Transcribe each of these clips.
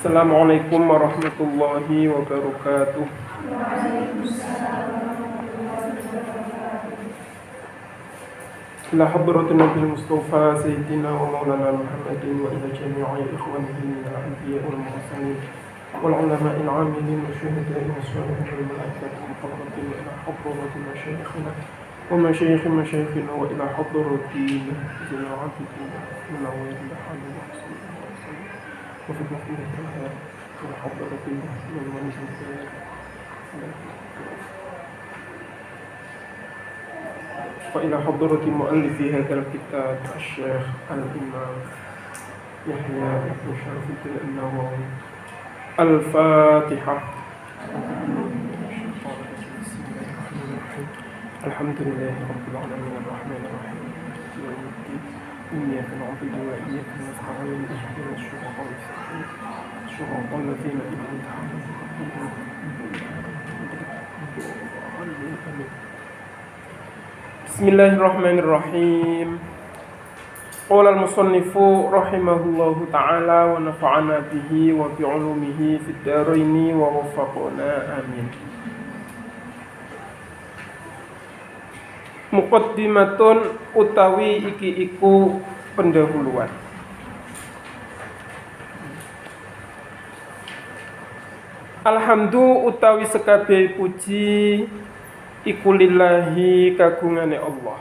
Assalamualaikum warahmatullahi wabarakatuh. إلى حضرة النبي المصطفى سيدنا ومولانا محمد وإلى جميع إخوانه من الأنبياء والمرسلين والعلماء العاملين والشهداء والصالحين والملائكة المقربين إلى حضرة مشايخنا ومشايخ مشايخنا وإلى حضرة زين العابدين من أول الحال وحسن وفي المقيمة إلى حضرة من منزل وإلى حضرة مؤلف هذا الكتاب الشيخ الإمام يحيى بن شرف الدين النووي. الفاتحة. الحمد لله رب العالمين الرحمن الرحيم مالك يوم الدين إياك نعبد وإياك نستعين اهدنا الصراط المستقيم صراط الذين أنعمت عليهم Bismillahirrahmanirrahim. Qala al-musannifu rahimahullahu ta'ala wa nafa'ana bihi wa bi'ulumihi fid dharaini wa waffaqna amin. Muqaddimatun utawi iki iku pendahuluan. Alhamdu utawi sekabeh puji iku lillahi kagungane Allah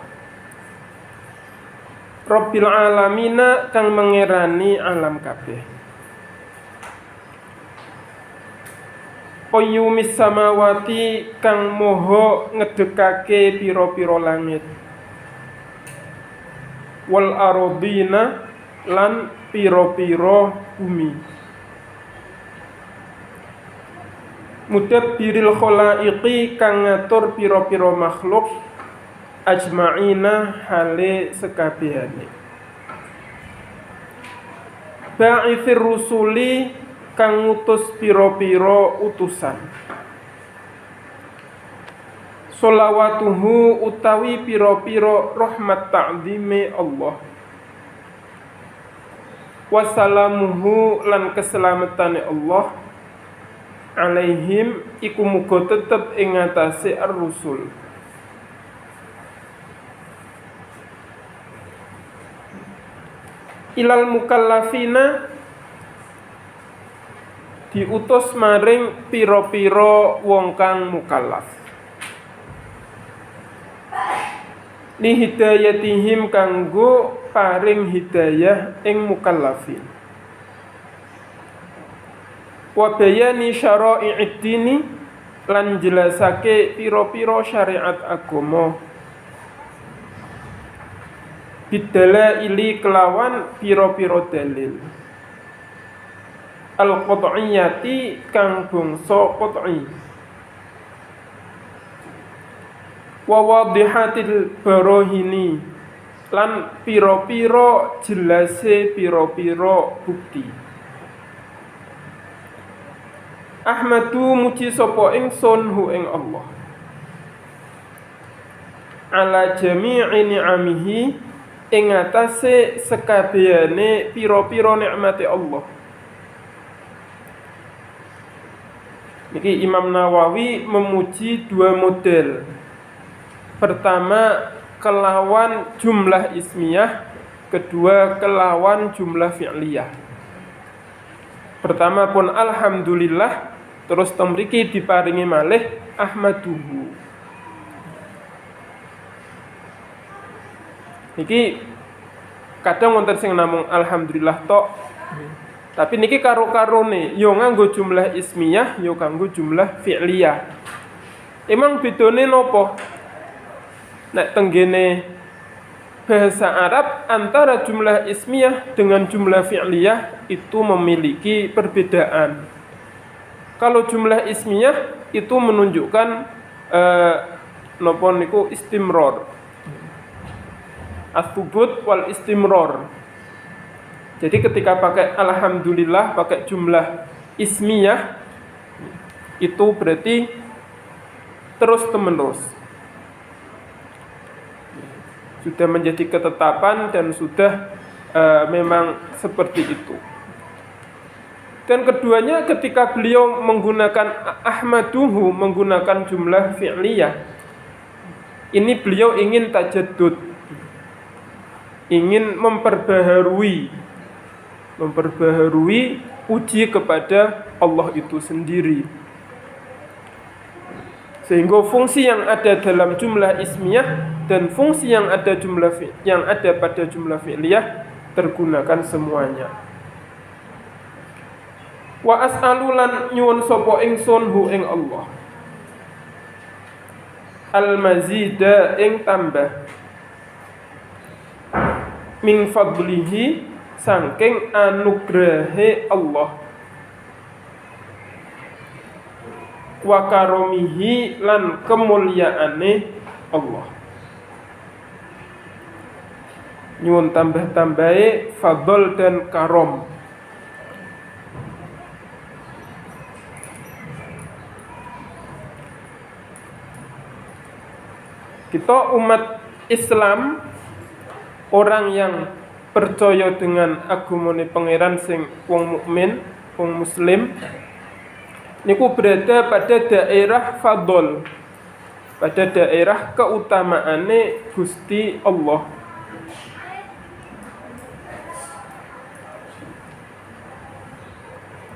Rabbil alamina kang mengerani alam kabeh Qayyumis samawati kang moho ngedekake pira-pira langit wal aradina lan pira-pira bumi Mudabbiril khalaiqi kang ngatur pira-pira makhluk ajma'ina hale sekabehane Ba'itsir rusuli kang ngutus pira-pira utusan Sholawatuhu utawi pira-pira rahmat ta'zime Allah Wassalamuhu lan keselamatane Allah alaihim iku muga tetep ing atase ar-rusul ilal mukallafina diutus maring pira-pira wong kang mukallaf li hidayatihim kanggo paring hidayah ing mukallafin wa bayani syara'i'id dini lan jelasake pira-pira syariat agama bidalaili kelawan pira-pira dalil al-qat'iyyati kang bangsa qat'i wa wadihatil barahini lan pira-pira jelase pira-pira bukti Ahmadu muji sapa ingsun hu ing Allah ala jami'i ni'amihi ing atase sekabehane pira-pira nikmate Allah. Niki Imam Nawawi memuji dua model. Pertama kelawan jumlah ismiyah, kedua kelawan jumlah fi'liyah. Pertama pun alhamdulillah terus temriki diparingi malih ahmaduhu. Niki kadang wonten sing namung alhamdulillah tok. Tapi niki karo-karone yo nganggo jumlah ismiyah yo kanggo jumlah fi'liyah. Emang bedone nopo? Nek tenggene bahasa Arab antara jumlah ismiyah dengan jumlah fi'liyah itu memiliki perbedaan. Kalau jumlah ismiyah itu menunjukkan napa niku istimrar. As-subut wal istimrar. Jadi ketika pakai alhamdulillah pakai jumlah ismiyah itu berarti terus menerus. Sudah menjadi ketetapan dan sudah memang seperti itu. Dan keduanya ketika beliau menggunakan ahmaduhu, menggunakan jumlah fi'liyah, ini beliau ingin tajaddud, ingin memperbaharui uji kepada Allah itu sendiri. Sehingga fungsi yang ada dalam jumlah ismiyah dan fungsi yang ada pada jumlah fi'liyah tergunakan semuanya. Wa as'alulan nyuwun sapa ingsun hu ing Allah al-mazida ing tambah min fadlihi saking anugrahe Allah wa karomihi lan kemulyaane Allah. Nyuwun tambah-tambahe fadl dan karom. Kita umat Islam, orang yang percaya dengan agamane pangeran sing wong mukmin, wong muslim, niku berada pada daerah fadl, pada daerah keutamaane Gusti Allah.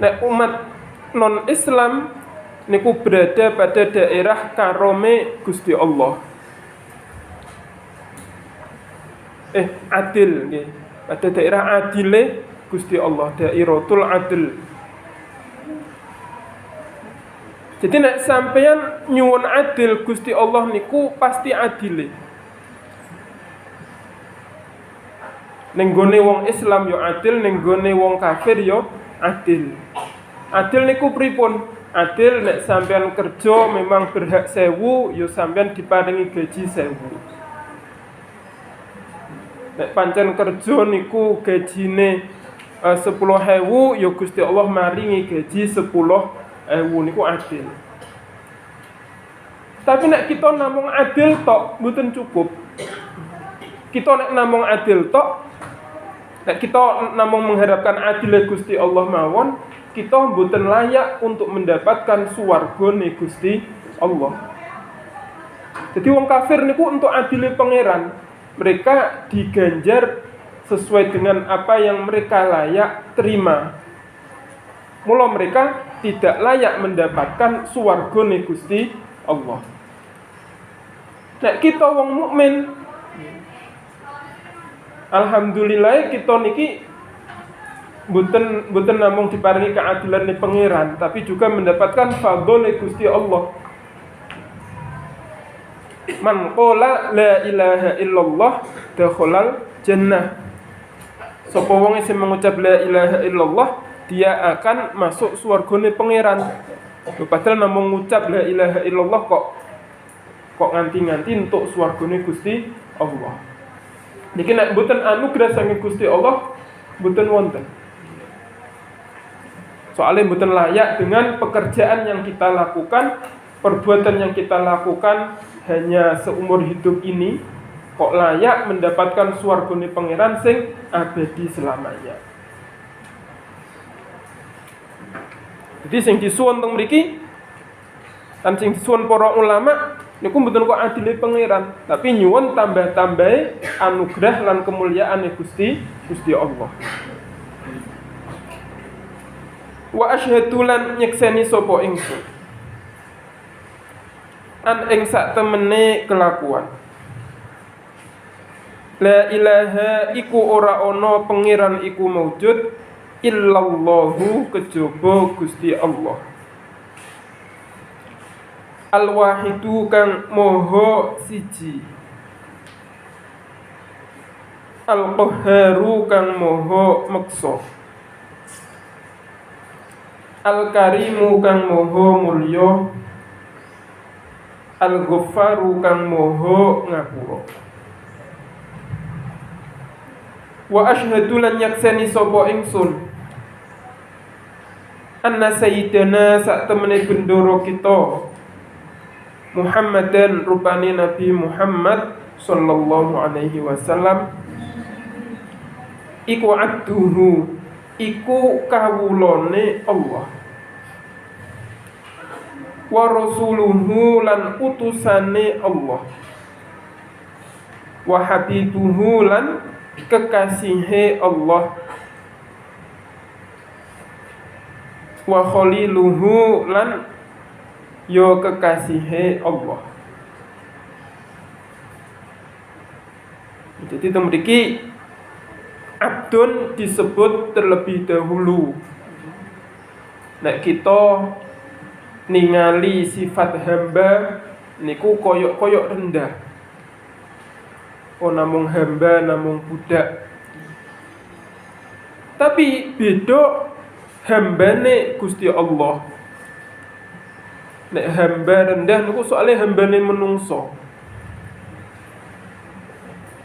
Nah, umat non-Islam niku berada pada daerah karome Gusti Allah. Adil nggih. Pada daerah adile Gusti Allah, dairatul adil. Jadi nek sampeyan nyuwun adil Gusti Allah niku pasti adile. Ning gone wong Islam yo adil, ning gone wong kafir yo adil. Adil niku pripun? Adil nek sampeyan kerja memang berhak 1000, yo sampeyan diparingi gaji 1000. Nek pancen kerja niku gajine 10.000, ya Gusti Allah maringi gaji 10.000 niku adil. Tapi nek kita namung adil tok mboten cukup. Kita nek namung adil tok, nek kita namung mengharapkan adile Gusti Allah mawon, kita mboten layak untuk mendapatkan swargane Gusti Allah. Jadi wong kafir niku untuk adile pangeran, mereka diganjar sesuai dengan apa yang mereka layak terima. Mula mereka tidak layak mendapatkan swargane Gusti Allah. Nek kita wong mukmin, alhamdulillah kita niki mboten namung diparingi keadilan ni pangeran, tapi juga mendapatkan fadhole Gusti Allah. Man qala la ilaha illallah dakhalal jannah. Sapa wong sing mengucap la ilaha illallah, dia akan masuk swargane pangeran. Padahal namung ngucap la ilaha illallah kok nganti-nganti entuk swargane Gusti Allah. Niki nek mboten anugerah saking Gusti Allah, mboten wonten. Soalnya mboten layak dengan pekerjaan yang kita lakukan, perbuatan yang kita lakukan hanya seumur hidup ini, kok layak mendapatkan swargane pangeran sing abadi selamanya. Jadi sing disuwun teng mriki lan sing disuwun para ulama niku mboten kok adile pangeran, tapi nyuwun tambah-tambahe anugerah lan kemuliaane Gusti Allah. Wa asyhadu lan nyekseni sapa ingsun an ing sak temene kelakuan. La ilaha iku ora ana pangeran iku maujud illallahu kejaba Gusti Allah. Al-wahidu kang moho siji. Al-qahharu kang moho meksa. Al-karimu kang moho mulya. Al-ghaffaru kang moho ngapura. Wa asyhadu lan yakseni sapa ingsun anna sayyidana sak temene bendoro kita Muhammadan rupane Nabi Muhammad sallallahu alaihi wasallam iku abduhu iku kawulane Allah, wa rasuluhu lan utusane Allah, wa habibuhu lan kekasihe Allah, wa khaliluhu lan yo kekasihe Allah. Jadi memiliki abdun disebut terlebih dahulu. Nek kita ningali sifat hamba niku koyok-koyok rendah. Oh namung hamba, namung budak. Tapi beda hambane Gusti Allah. Nek hamba rendah niku soalnya hambane menungso.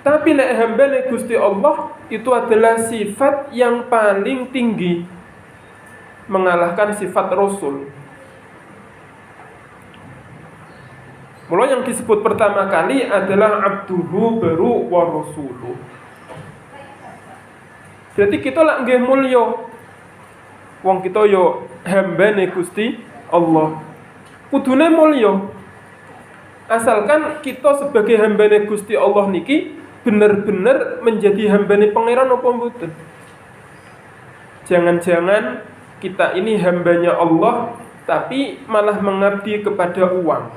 Tapi nek hambane Gusti Allah itu adalah sifat yang paling tinggi, mengalahkan sifat Rasul. Mula yang disebut pertama kali adalah abduhu baru wa rasuluh. Jadi kita lak nggih mulya. Wong kita yo hambane Gusti Allah. Kudune mulya. Asalkan kita sebagai hambane Gusti Allah niki benar-benar menjadi hambane pangeran apa mboten. Jangan-jangan kita ini hambanya Allah tapi malah mengabdi kepada uang.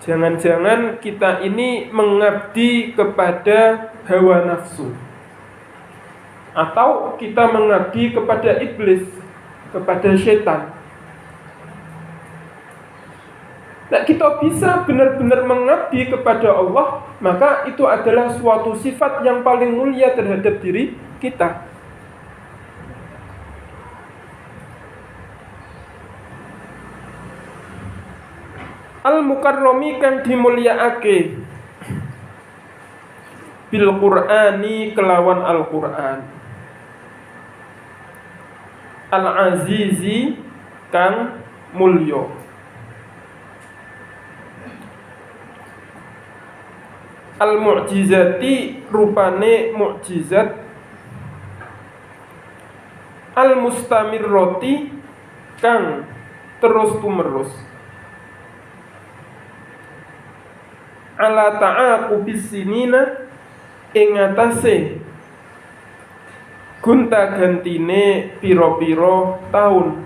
Jangan-jangan kita ini mengabdi kepada hawa nafsu, atau kita mengabdi kepada iblis, kepada setan. Nah, kita bisa benar-benar mengabdi kepada Allah, maka itu adalah suatu sifat yang paling mulia terhadap diri kita. Al-mukarrami kang dimulyakake bil Qur'ani kelawan Al-Qur'an. Al-azizi kang mulya. Al-mu'jizati rupane mukjizat. Al-mustamirroti kang terus tumerus. Ala ta'aqubis sinina ing atase gunta gantine pira-pira taun.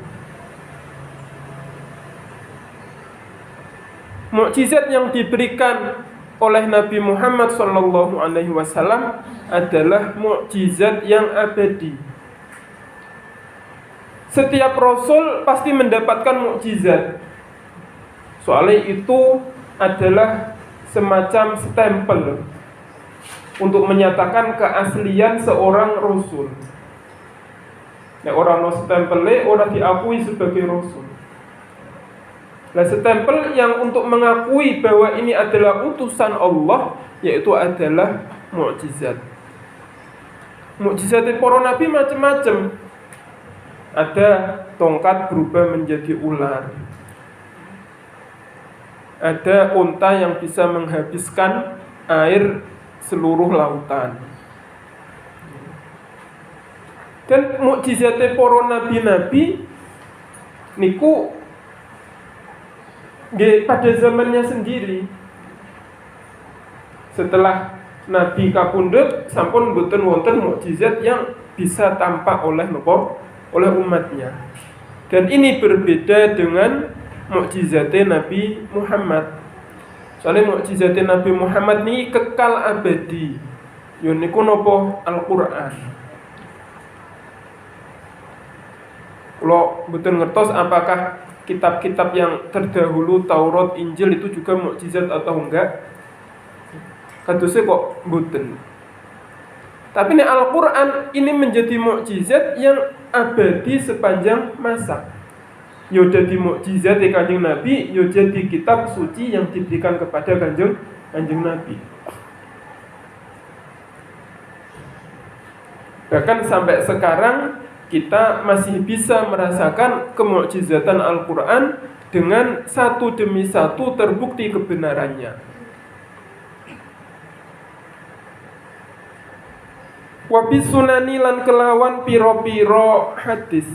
Mukjizat yang diberikan oleh Nabi Muhammad SAW adalah mukjizat yang abadi. Setiap rasul pasti mendapatkan mukjizat. Soalnya itu adalah semacam stempel untuk menyatakan keaslian seorang rasul. Nek orang no stempelnya orang diakui sebagai rasul. Nah, stempel yang untuk mengakui bahwa ini adalah utusan Allah, yaitu adalah mukjizat. Mukjizat para nabi macam-macam. Ada tongkat berubah menjadi ular. Ada unta yang bisa menghabiskan air seluruh lautan. Dan mukjizat para nabi-nabi niku pada zamannya sendiri. Setelah Nabi kapundhut sampun mboten wonten mukjizat yang bisa tampak oleh umatnya. Dan ini berbeda dengan mukjizat Nabi Muhammad. Soalnya mukjizat Nabi Muhammad ini kekal abadi. Yo niku napa Al-Qur'an. Kalau mboten ngertos apakah kitab-kitab yang terdahulu Taurat, Injil itu juga mukjizat atau enggak? Kadosnya kok mboten. Tapi nek Al-Qur'an ini menjadi mukjizat yang abadi sepanjang masa. Yo dadi mukjizat Kanjeng Nabi, yo jadi kitab suci yang diberikan kepada Kanjeng Nabi. Bahkan sampai sekarang kita masih bisa merasakan kemukjizatan Al-Qur'an dengan satu demi satu terbukti kebenarannya. Wa bisunani lan kelawan piro-piro hadis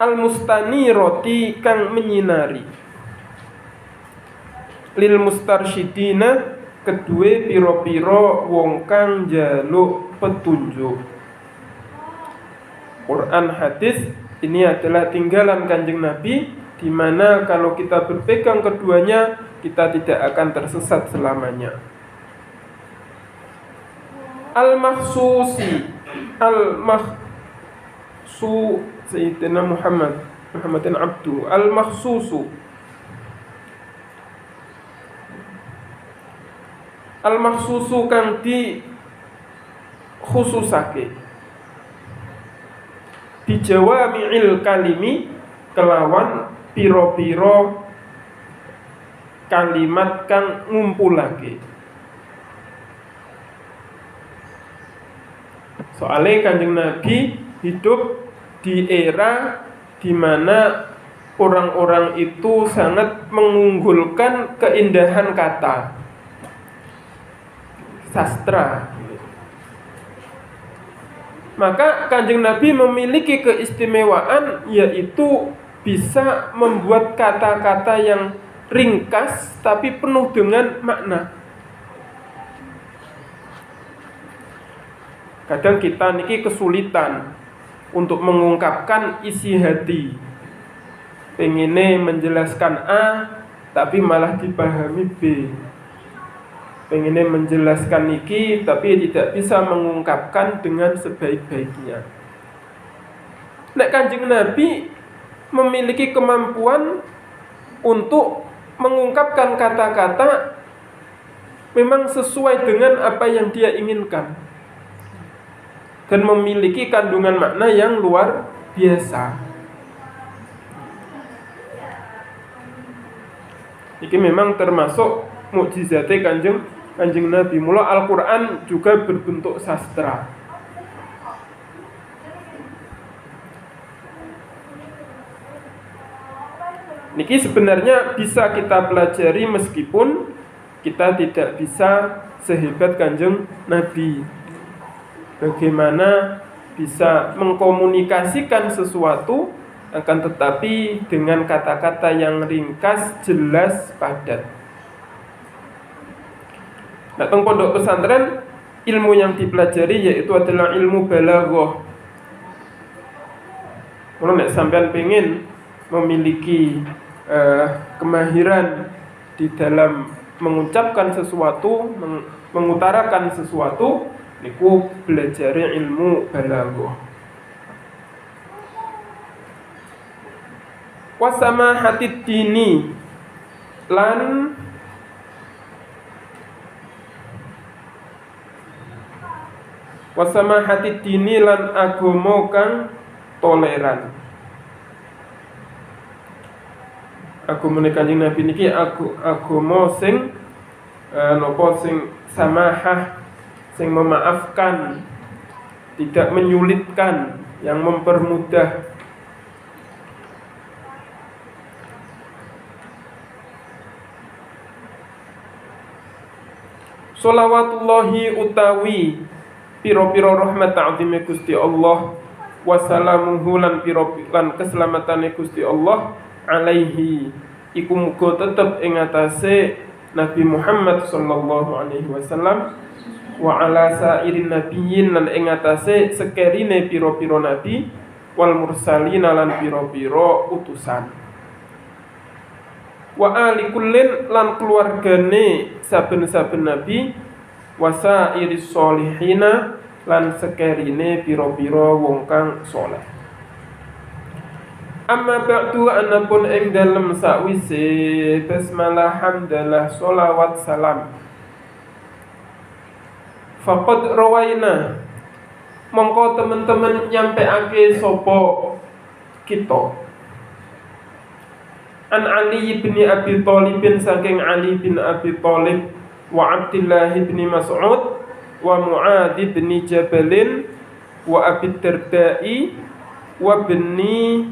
al-mustanirati kang menyinari lil mustarsyidina kedue piro-piro wong kang njaluk petunjuk. Quran hadis ini adalah tinggalan Kanjeng Nabi, di mana kalau kita berpegang keduanya kita tidak akan tersesat selamanya. Al-makhsusi al-makhsu Sayyidina Muhammadin Abdu al-makhsusu al-makhsusu kang di khususake bijawami'il kalimi kelawan piro-piro kalimat kang ngumpulake. Soalnya Kanjeng Nabi hidup di era di mana orang-orang itu sangat mengunggulkan keindahan kata, sastra. Maka Kanjeng Nabi memiliki keistimewaan, yaitu bisa membuat kata-kata yang ringkas tapi penuh dengan makna. Kadang kita niki kesulitan untuk mengungkapkan isi hati. Pengine menjelaskan A tapi malah dipahami B. Pengine menjelaskan niki tapi tidak bisa mengungkapkan dengan sebaik-baiknya. Nek Kanjeng Nabi memiliki kemampuan untuk mengungkapkan kata-kata memang sesuai dengan apa yang dia inginkan dan memiliki kandungan makna yang luar biasa. Ini memang termasuk mukjizate Kanjeng Nabi. Mula Al-Quran juga berbentuk sastra. Niki sebenarnya bisa kita pelajari meskipun kita tidak bisa sehebat Kanjeng Nabi. Bagaimana bisa mengkomunikasikan sesuatu akan tetapi dengan kata-kata yang ringkas, jelas, padat. Nah, teng pondok pesantren ilmu yang dipelajari yaitu adalah ilmu balaghah. Kalau nek sampean pengen memiliki kemahiran di dalam mengucapkan sesuatu, mengutarakan sesuatu, niku belajar ilmu balaghah. Wasama hatid dini lan wasama hatid dini lan agama kang toleran. Agama Kanjeng Nabi niki agama sing napa sing samahah, sing memaafkan, tidak menyulitkan, yang mempermudah. Sholawatullahi utawi piro-piro rahmat ta'zime Gusti Allah, wassalamuhu lan piro-lan keselamatane Gusti Allah alaihi iku muga tetep ing atase Nabi Muhammad sallallahu alaihi wasallam wa ala sairin nabiyyin lan ing atase sekerine piro-piro nabi wal mursalin lan piro-piro utusan wa ali kullin lan keluargane saben-saben nabi wa sairis sholihina lan sekerine piro-piro wong kang saleh. Amma ba'du anapun ing dalem sakwise basmalah hamdalah sholawat salam faqad rawaina mongko teman-teman nyampeake sapa kita an Ali bin Abi Thalib saking Ali bin Abi Thalib wa Abdullah bin Mas'ud wa Mu'adz bin Jabal wa Abi Darda'i wa bni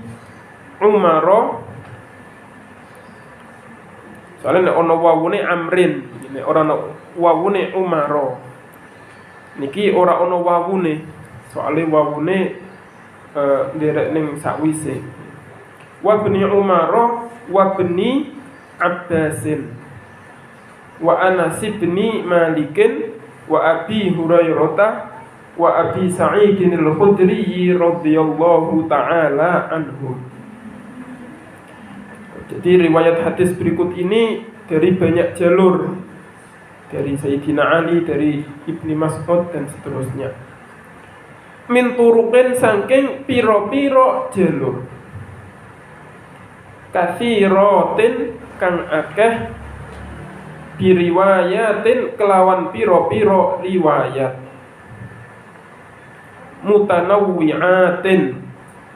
Umar. Soalnya nek ana wawune Amrin, nek ora ana wawune Umar. Niki ora ana wawune. Soale wawune nderek ning sakwise. Wa bni Umar wa bni Abbasin wa Anas bin Malikin wa Abi Hurairah wa Abi Sa'id al-Khudri radhiyallahu ta'ala anhu. Jadi riwayat hadis berikut ini dari banyak jalur, dari Sayyidina Ali, dari Ibnu Mas'ud dan seterusnya. Min turuqin saking piro-piro jalur, katsiratin kang akeh, biriwayatin kelawan piro-piro riwayat, mutanawwi'atin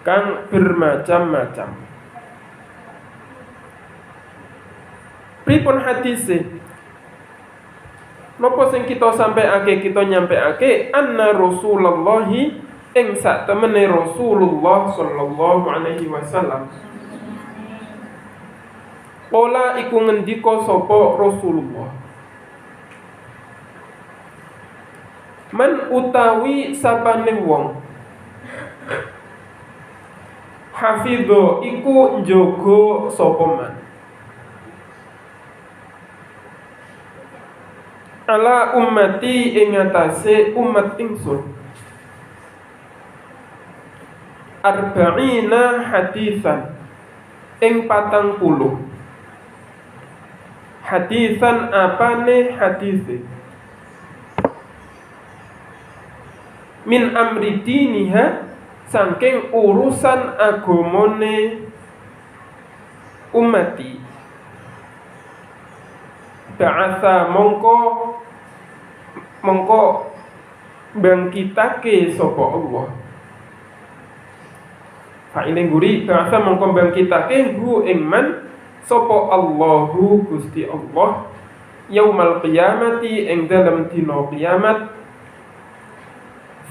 kang bermacam-macam. Pripun hadise? Napa sing kita sampeake, kita nyampeake anna Rasulullah ing sak temene Rasulullah sallallahu alaihi wasallam. Ola iku ngendika sapa Rasulullah. Man utawi sapane wong hafidho iku njogo sapa man ala ummati ing atase umat ingsun arba'ina hadisan ing 40 hadisan apane hadise min amri diniha saking urusan agamane ummati ba'atha mongko bangkitake sapa Allah. Fa'ile guri ba'atha mongko bangkitake hu ing man sapa Allahu Gusti Allah yaumal qiyamati ing dalem dina kiamat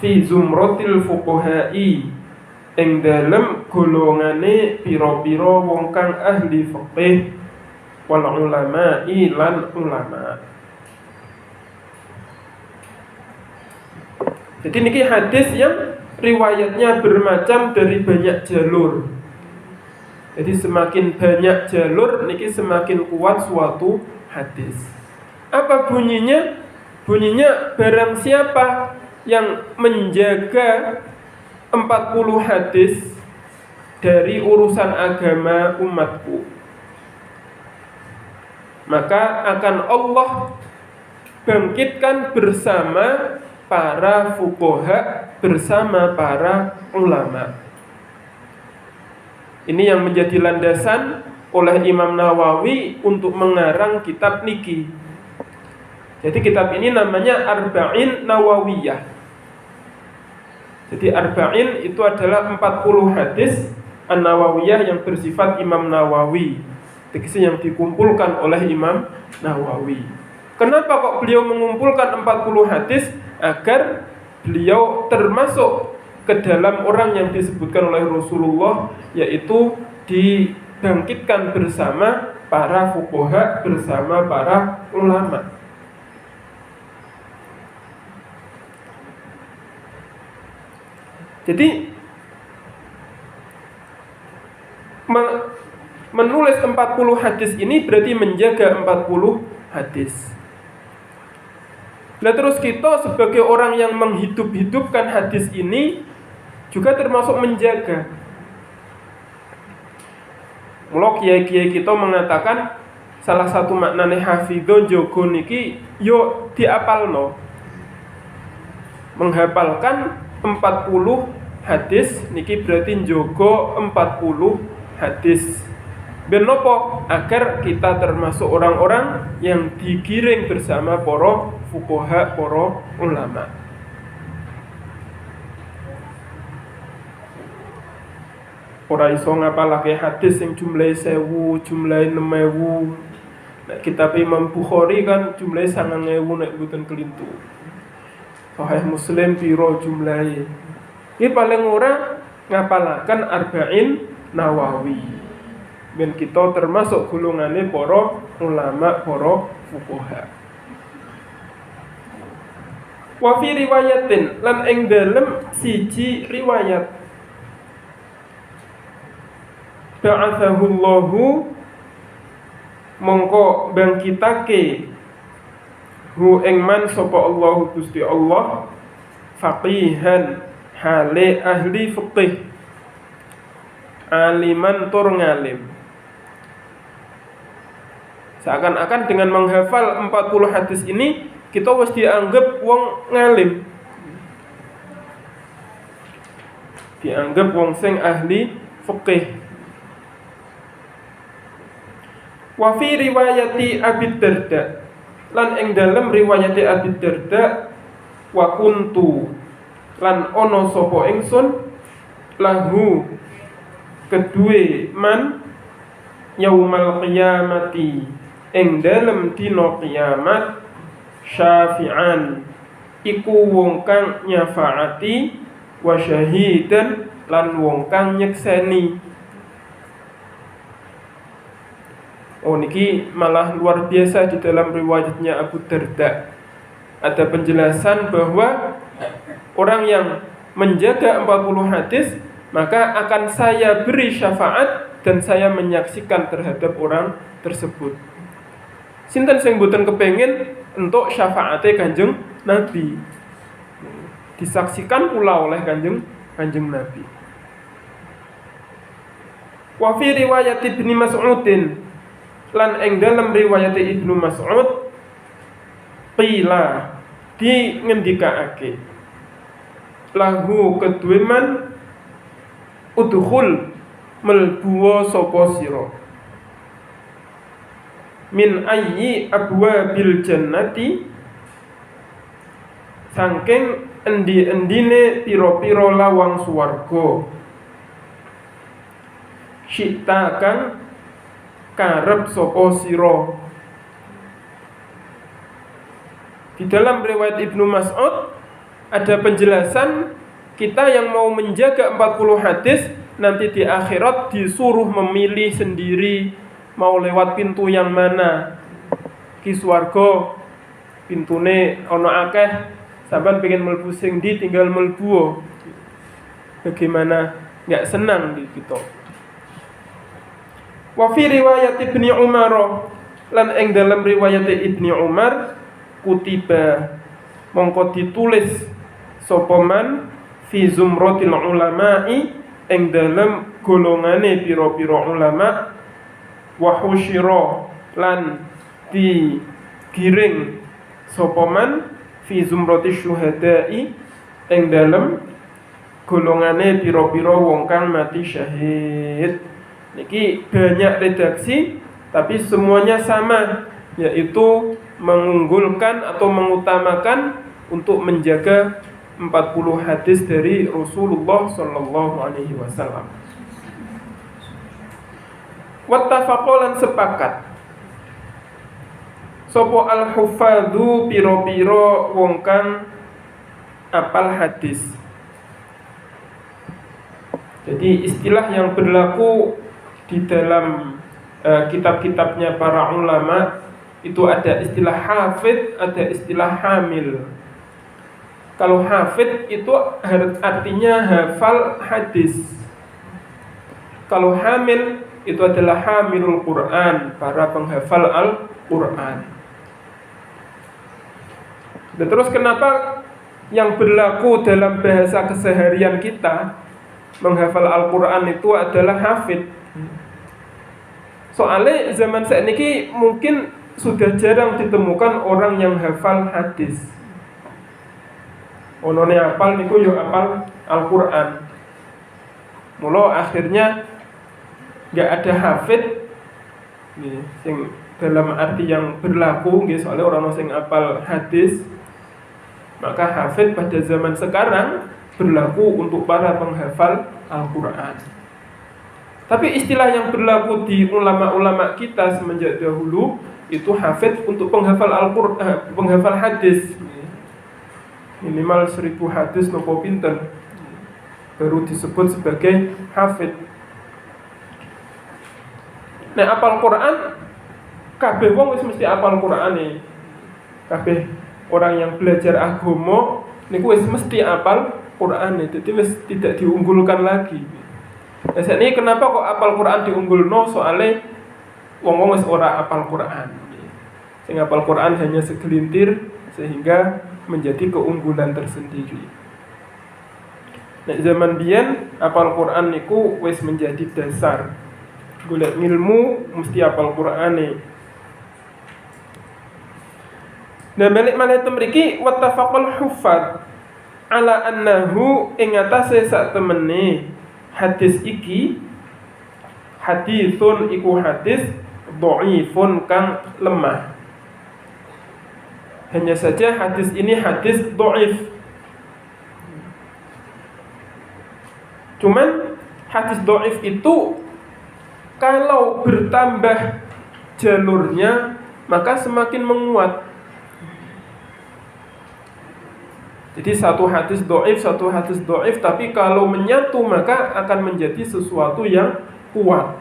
fi zumratil fuqaha'i ing dalem golongane pira-pira wong kang ahli fiqih wal ulama'i lan ulama. Jadi niki hadis yang riwayatnya bermacam dari banyak jalur. Jadi semakin banyak jalur niki semakin kuat suatu hadis. Apa bunyinya? Bunyinya barang siapa yang menjaga 40 hadis dari urusan agama umatku, maka akan Allah bangkitkan bersama para fuqaha, bersama para ulama. Ini yang menjadi landasan oleh Imam Nawawi untuk mengarang kitab niki. Jadi kitab ini namanya Arba'in Nawawiyah. Jadi Arba'in itu adalah 40 hadis An-Nawawiyah yang bersifat Imam Nawawi, tegese yang dikumpulkan oleh Imam Nawawi. Kenapa kok beliau mengumpulkan 40 hadis? Agar beliau termasuk ke dalam orang yang disebutkan oleh Rasulullah, yaitu dibangkitkan bersama para fuqaha, bersama para ulama. Jadi menulis 40 hadis ini berarti menjaga 40 hadis. Nah terus kita sebagai orang yang menghidup-hidupkan hadis ini juga termasuk menjaga. Mula kiai-kiai kita mengatakan salah satu maknane hafidho jogo niki yo diapalno. Menghafalkan 40 hadis niki berarti jogo 40 hadis. Ben nopo? Agar kita termasuk orang-orang yang digiring bersama para fuqaha, para ulama. Ora iso ngapalake hadis sing jumlahe 1000, jumlahe 6000. Nek kitab Imam Bukhari kan jumlahe 9000 nek mboten kelintu. Sahih Muslim piro jumlahe? Iki paling ora ngapalaken Arba'in Nawawi. Ben kita termasuk golongane para ulama, para fuqaha. Wa fi riwayatin lan ing dalem siji riwayat ba'athahullahu mongko bangkitake hu ing man sapa Allah Gusti Allah faqihan hale ahli fiqih aliman tur ngalim. Seakan-akan dengan menghafal 40 hadis ini kita wis dianggap wong ngalim, dianggap wong sing ahli fikih. Wa fi riwayati Abi Darda lan ing dalem riwayati Abi Darda wa kuntu lan ana sapa ingsun lahu kedue man yaumal qiyamati ing dalem dina kiamat syafi'an iku wong kang nyafaati wa syahidan lan wong kang nyekseni. Oh niki malah luar biasa di dalam riwayatnya Abu Darda. Ada penjelasan bahwa orang yang menjaga 40 hadis maka akan saya beri syafaat dan saya menyaksikan terhadap orang tersebut. Sinten sing mboten kepengin untuk syafaate Kanjeng Nabi disaksikan pula oleh Kanjeng Nabi. Wa fi riwayat Ibnu Mas'udin lan ing dalam riwayat Ibnu Mas'ud qila di ngendikaake lahu kedue man udkhul melbuwa sapa sira min ayyi abwabil jannati saking endi-endine pira-pira lawang swarga syita kang karep sapa sira. Di dalam riwayat Ibnu Mas'ud ada penjelasan kita yang mau menjaga 40 hadis nanti di akhirat disuruh memilih sendiri mau lewat pintu yang mana. Ki swarga pintune ana akeh, sampean pengen mlebu sing ndi tinggal mlebu. Bagaimana enggak senang di kita. Wa fi riwayat Ibnu Umar lan ing dalam riwayat Ibnu Umar kutiba mongko ditulis sapa man fi zumratil ulama'i ing dalam golongane pira-pira ulama wa husyira lan digiring sapa man fi zumratis syuhada'i ing dalam golongane pira-pira wong kang mati syahid. Niki banyak redaksi tapi semuanya sama, yaitu mengunggulkan atau mengutamakan untuk menjaga 40 hadis dari Rasulullah sallallahu alaihi wasallam. Wattafaqolan sepakat sapa al-hufadzu pira-pira wong kang apal hadis. Jadi istilah yang berlaku di dalam kitab-kitabnya para ulama itu ada istilah hafid, ada istilah hamil. Kalau hafid itu artinya hafal hadis. Kalau hamil itu adalah hamilul Quran, para penghafal Al-Quran. Dan terus kenapa yang berlaku dalam bahasa keseharian kita menghafal Al-Quran itu adalah hafid? Soalnya zaman saat ini mungkin sudah jarang ditemukan orang yang hafal hadis. Onone hafal niku yo hafal Al-Quran. Mula akhirnya enggak ada hafid nggih sing dalam arti yang berlaku nggih, soalnya orang sing hafal hadis. Maka hafid pada zaman sekarang berlaku untuk para penghafal Al-Quran. Tapi istilah yang berlaku di ulama-ulama kita semenjak dahulu itu hafid untuk penghafal Al-Quran, penghafal hadis. Minimal 1000 hadis nopo pinten baru disebut sebagai hafid. Nah, apal Quran kabeh wong wis mesti apal Qurane. Kabeh orang yang belajar agama niku wis mesti apal Quran, jadi wis tidak diunggulkan lagi. Nah, saat ini kenapa kok apal Quran diunggulno? Soalnya wong-wong wis ora apal Quran. Sing apal Quran hanya segelintir sehingga menjadi keunggulan tersendiri. Nek zaman biyen apal Quran niku wis menjadi dasar. Golek ilmu mesti apal Qur'ane. Nah balik malih mriki wattafaqal huffaz ala annahu ing atase sak temene hadis iki haditsun iku hadis dhaifun kang lemah. Hanya saja hadis ini hadis dhaif. Cuman hadis dhaif itu kalau bertambah jalurnya maka semakin menguat. Jadi satu hadis dhaif, tapi kalau menyatu maka akan menjadi sesuatu yang kuat.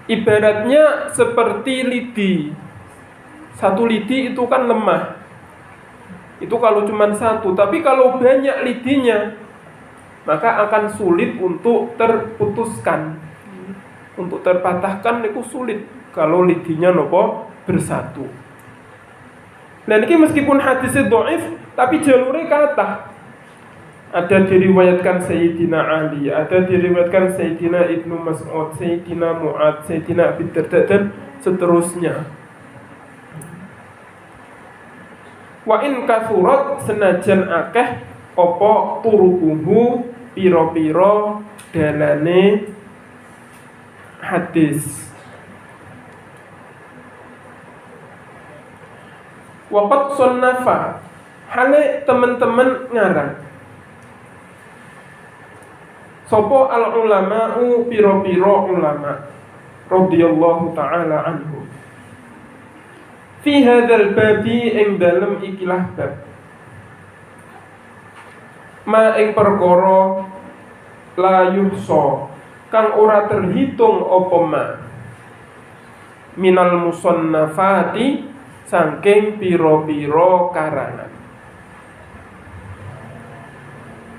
Ibaratnya seperti lidi. Satu lidi itu kan lemah. Itu kalau cuma satu, tapi kalau banyak lidinya maka akan sulit untuk terputuskan. Untuk terpatahkan itu sulit kalau lidinya nopo bersatu. Nah ini meskipun hadisnya dhaif tapi jalurnya kathah. Ada diriwayatkan Sayyidina Ali, ada diriwayatkan Sayyidina Ibnu Mas'ud, Sayyidina Mu'ad, Sayyidina Abi Darda dan seterusnya. Wa in kathurat senajan akeh apa turukuhu piro-piro dalane hadis. Waqat sunnafa hale teman-teman ngarang sopo al ulama'u piro-piro ulama radhiyallahu ta'ala anhu fi hadzal babi ing dalem ikilah bab ma ing perkara la yuhsa kang ora terhitung apa ma minal musannafati saking piro-piro karangan.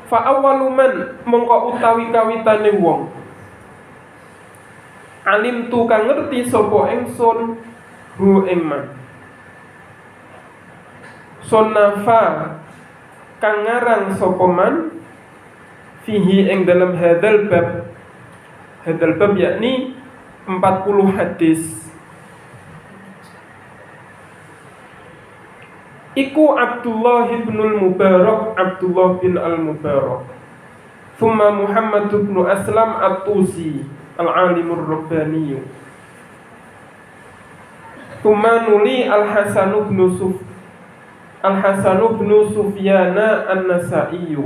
Fa awwaluman mongko utawi kawitane wong alim tu kang ngerti sapa ingsun hu ing man sunnafa kang ngarang sapa man fihi ing dalam hadal bab yakni 40 hadis. Iku Abdullah bin al-Mubarak, Abdullah bin al-Mubarak. Thumma Muhammad bin Aslam at-Tusi, al-alimur rabbani. Thumma nuli al-Hasan bin Sufyana an-Nasa'i.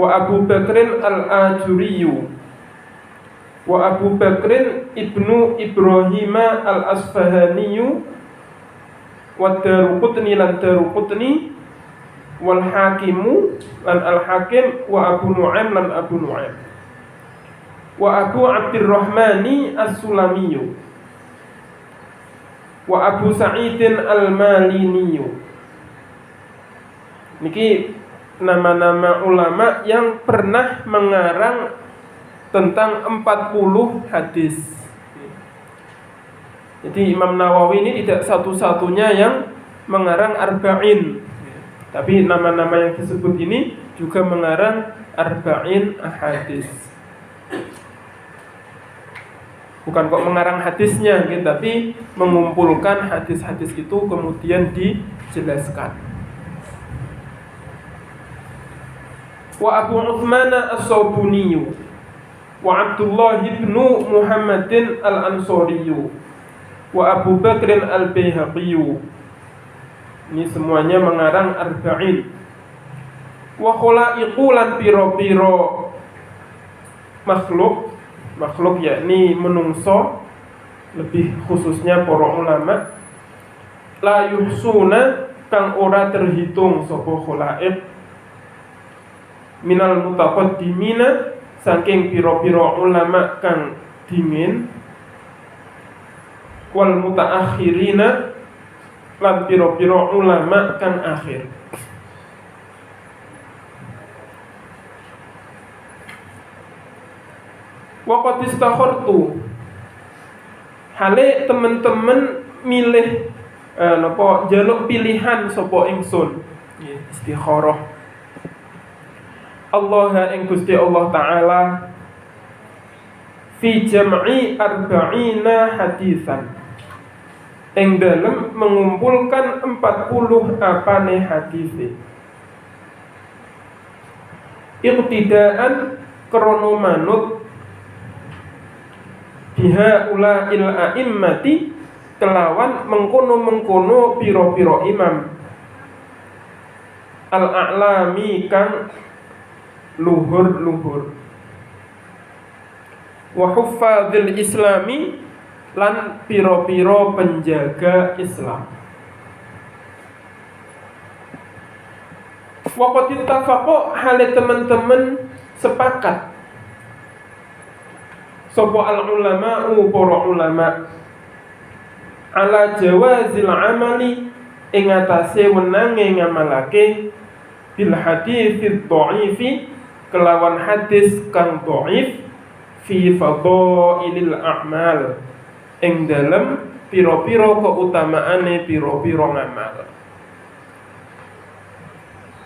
Wa Abu Bakrin al-Ajuri. Wa Abu Bakrin ibnu Ibrahim al-Asfahani. Wa Daruqutni lan Daruqutni wal Hakimu lan al-Hakim wa Abu Nu'aim lan Abu Nu'aim wa Abu Abdurrahmani as-Sulami wa Abu Sa'idin al-Malini. Niki nama-nama ulama yang pernah mengarang tentang 40 hadis. Jadi Imam Nawawi ini tidak satu-satunya yang mengarang arba'in, tapi nama-nama yang disebut ini juga mengarang arba'in ahadis. Bukan kok mengarang hadisnya gitu, tapi mengumpulkan hadis-hadis itu kemudian dijelaskan. Wa Abu Uthman as-Sabuni wa Abdullah bin Muhammadin al-Ansari wa Abu Bakrin al-Baihaqi. Ini semuanya mengarang arba'in. Wa khalaiqu lan piro-piro makhluk yakni menungso, lebih khususnya para ulama, la yuhsuna kang ora terhitung sapa khalaiq minal mutaqaddimina saking piro-piro ulama kang dingin wal mutaakhirina lan pira-pira ulama kang akhir. Wa qad istakhartu hale temen-temen milih jaluk pilihan sapa ingsun istikharah Allah ing Gusti Allah taala fi jam'i arba'ina hadisan ing dalem mengumpulkan 40 apane hadise iqtidaan krana manut biha ula'il a'immati kelawan mengkono-mengkono piro-piro imam al-a'lami kang luhur-luhur wa huffadzil islami lan piro-piro penjaga Islam. Wa qad ittafaqo hale teman-teman sepakat sapa al-ulama para ulama ala jawazil amali ing atase wenange ngamalake bil haditsidh dhaifi kelawan hadis kang dhaif fi fadhailil a'mal ing dalem pira-pira keutamaane pira-pira ngamal.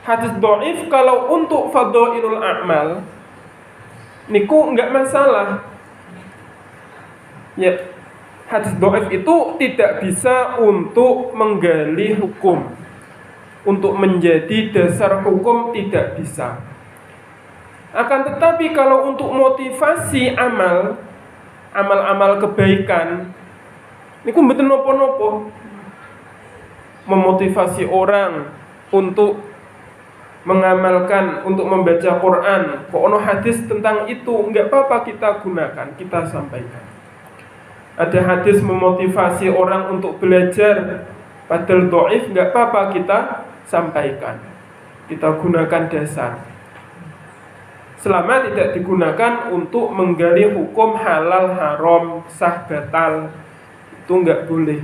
Hadis dhaif kalau untuk fadhailul a'mal niku enggak masalah. Ya, hadis dhaif itu tidak bisa untuk menggali hukum, untuk menjadi dasar hukum tidak bisa. Akan tetapi kalau untuk motivasi amal-amal kebaikan, niku mboten napa-napa. Memotivasi orang untuk mengamalkan, untuk membaca Quran, kok ono hadis tentang itu, enggak apa-apa kita gunakan, kita sampaikan. Ada hadis memotivasi orang untuk belajar padahal dhaif, enggak apa-apa kita sampaikan. Kita gunakan dasar. Selama tidak digunakan untuk menggali hukum halal haram, sah batal, itu enggak boleh.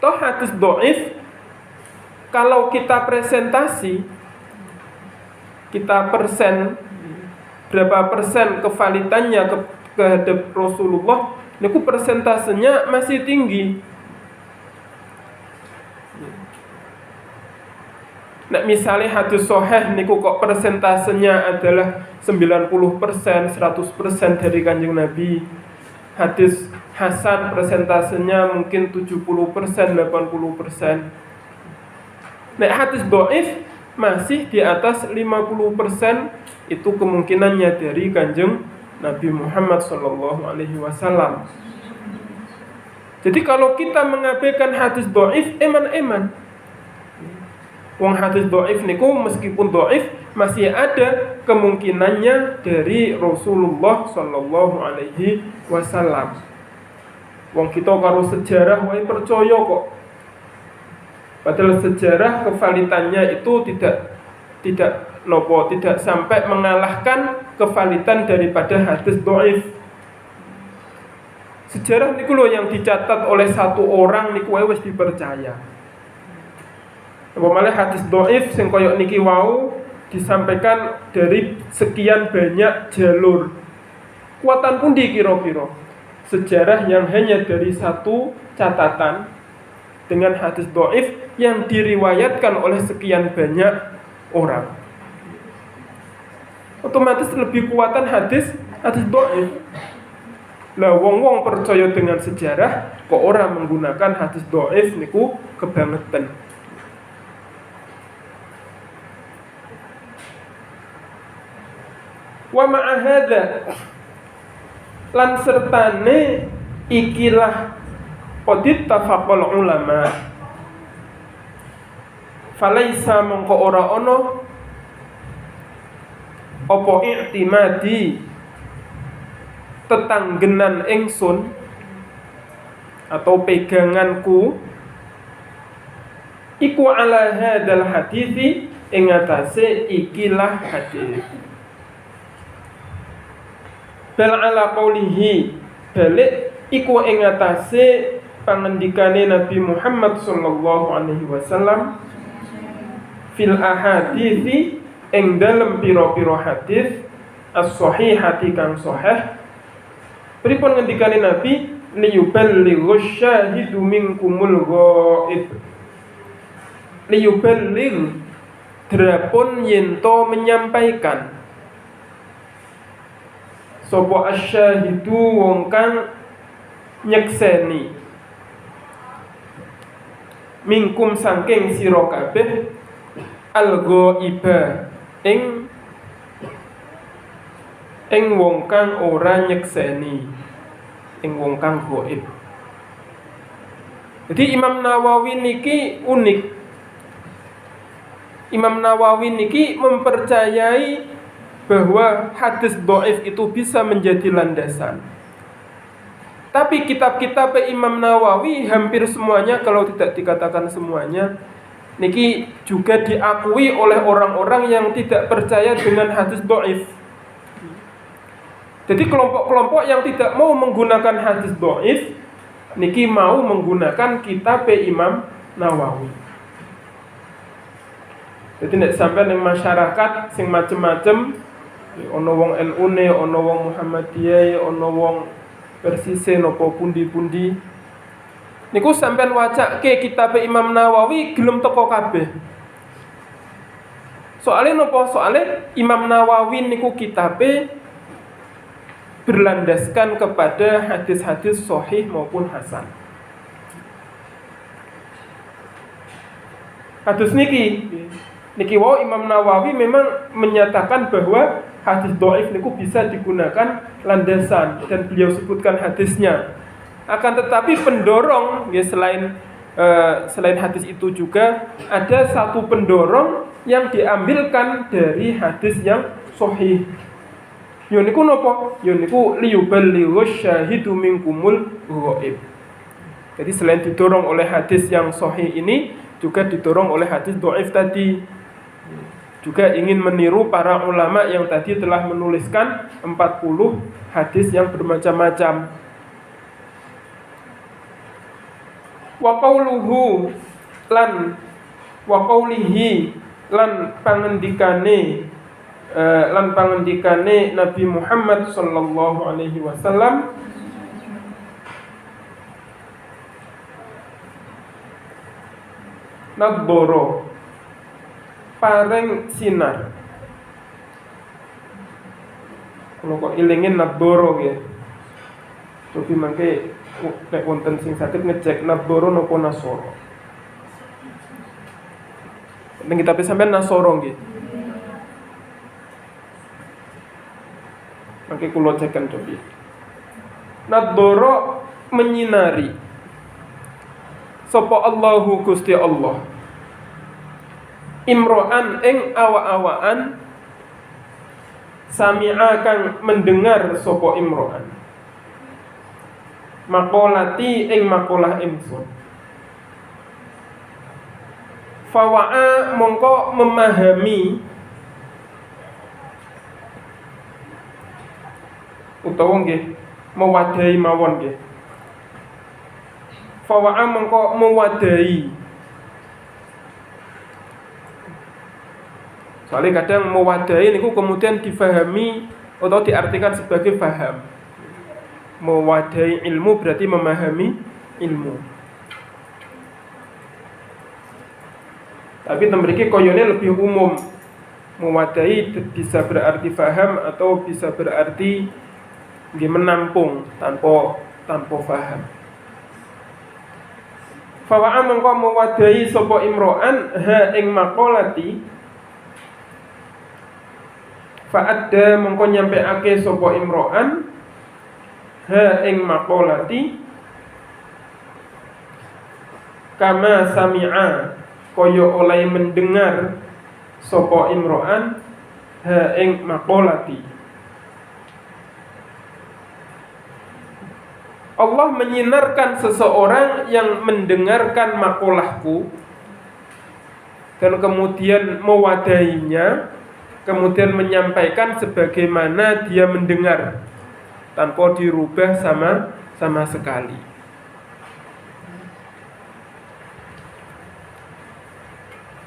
Toh hadis dhaif kalau kita presentasi, kita persen berapa persen kevalidannya kehadap Rasulullah, niku persentasenya masih tinggi. Nah, misalnya hadis sahih niku kok persentasenya adalah 90%, 100% dari Kanjeng Nabi. Hadis hasan persentasenya mungkin 70%, 80%. Nah, hadis dhaif masih di atas 50%, itu kemungkinannya dari Kanjeng Nabi Muhammad SAW. Jadi kalau kita mengabaikan hadis dhaif, eman-eman. Wong hadis dhaif niku meskipun dhaif masih ada kemungkinannya dari Rasulullah SAW. Wong kita karo sejarah wae percaya kok. Padahal sejarah kevalitannya itu tidak sampai mengalahkan kevalitan daripada hadis dhaif. Sejarah niku lho yang dicatat oleh satu orang niku wis dipercaya. Apa malah hadis dhaif sing koyo niki wau disampaikan dari sekian banyak jalur. Kuatan pundi kira-kira? Sejarah yang hanya dari satu catatan dengan hadis dhaif yang diriwayatkan oleh sekian banyak orang. Otomatis lebih kuatan hadis dhaif. Lah wong-wong percaya dengan sejarah kok orang menggunakan hadis dhaif niku kebangetan. Wa ma'a hadza lan sertane ikilah qadit tafaqul ulama falaisa mongko ora ono apa i'timadi tetanggenan ingsun atau peganganku iku ala hadzal hadisi ing atase ikilah hadis bal ala qaulihi balik iku ing atase pangendikane Nabi Muhammad sallallahu alaihi wasallam fil ahadithi ing dalem pira-pira hadis as-sahihati kang sahih. Pripun ngendikane Nabi liyuballigh syahidu minkumul ghaib. Liyuballigh drapun yento menyampaikan sapa asyahidu wong kang nyekseni minkum saking sira kabeh al-ghaiba ing wong kang ora nyekseni, ing wong kang gaib. Jadi Imam Nawawi niki unik. Imam Nawawi niki mempercayai bahwa hadis dhaif itu bisa menjadi landasan. Tapi kitab-kitab Imam Nawawi hampir semuanya, kalau tidak dikatakan semuanya, niki juga diakui oleh orang-orang yang tidak percaya dengan hadis dhaif. Jadi kelompok-kelompok yang tidak mau menggunakan hadis dhaif niki mau menggunakan kitab Imam Nawawi. Jadi nek sampean ning masyarakat sing macem-macem, ana wong NU-ne, ana wong Muhammadiyah, ana wong Persise napa pundi-pundi, niku sampean wacake kitab Imam Nawawi gelem teko kabeh. Soale napa? Soale Imam Nawawi niku kitabe berlandaskan kepada hadis-hadis sahih maupun hasan. Hadis niki wau Imam Nawawi memang menyatakan bahwa hadis dhaif niku bisa digunakan landasan dan beliau sebutkan hadisnya. Akan tetapi pendorong ya selain hadis itu juga ada satu pendorong yang diambilkan dari hadis yang sahih. Yoniku nopo? Yoniku liyuballigh syahidu minkumul ghaib. Jadi selain didorong oleh hadis yang sahih ini, juga didorong oleh hadis dhaif tadi. Juga ingin meniru para ulama yang tadi telah menuliskan 40 hadis yang bermacam-macam. Wa qauluhu lan wa qaulihi lan pangendikane Nabi Muhammad sallallahu alaihi wasallam nadboro paring sinar. Kalau kok ilingin nadboro nggih. Cobi mangke nek wonten sing saged ngecek nadboro napa nasoro. Ning kita sampean nasoro nggih. Mangke kula cekan cobi. Nadboro menyinari. Sapa Allahu Gusti Allah. Imro'an ing awa-awaan sami'a kang mendengar sapa imro'an maqolati ing maqolah ingsun fawa'a mongko memahami utawa nggih mewadahi mawon nggih fawa'a mongko mewadahi. Soalnya kadang mewadahi niku kemudian difahami atau diartikan sebagai faham. Mewadahi ilmu berarti memahami ilmu. Tapi mriki koyone lebih umum. Mewadahi bisa berarti faham atau bisa berarti menampung tanpa faham. Fawa'a mengko mewadahi sapa imro'an ha ing maqolati fa'adda mengko nyampeake sapa imro'an ha ing maqolati kama sami'a kaya oleh mendengar sapa imro'an ha ing maqolati. Allah menyinarkan seseorang yang mendengarkan makolahku dan kemudian mewadahinya, kemudian menyampaikan sebagaimana dia mendengar tanpa dirubah sama sekali.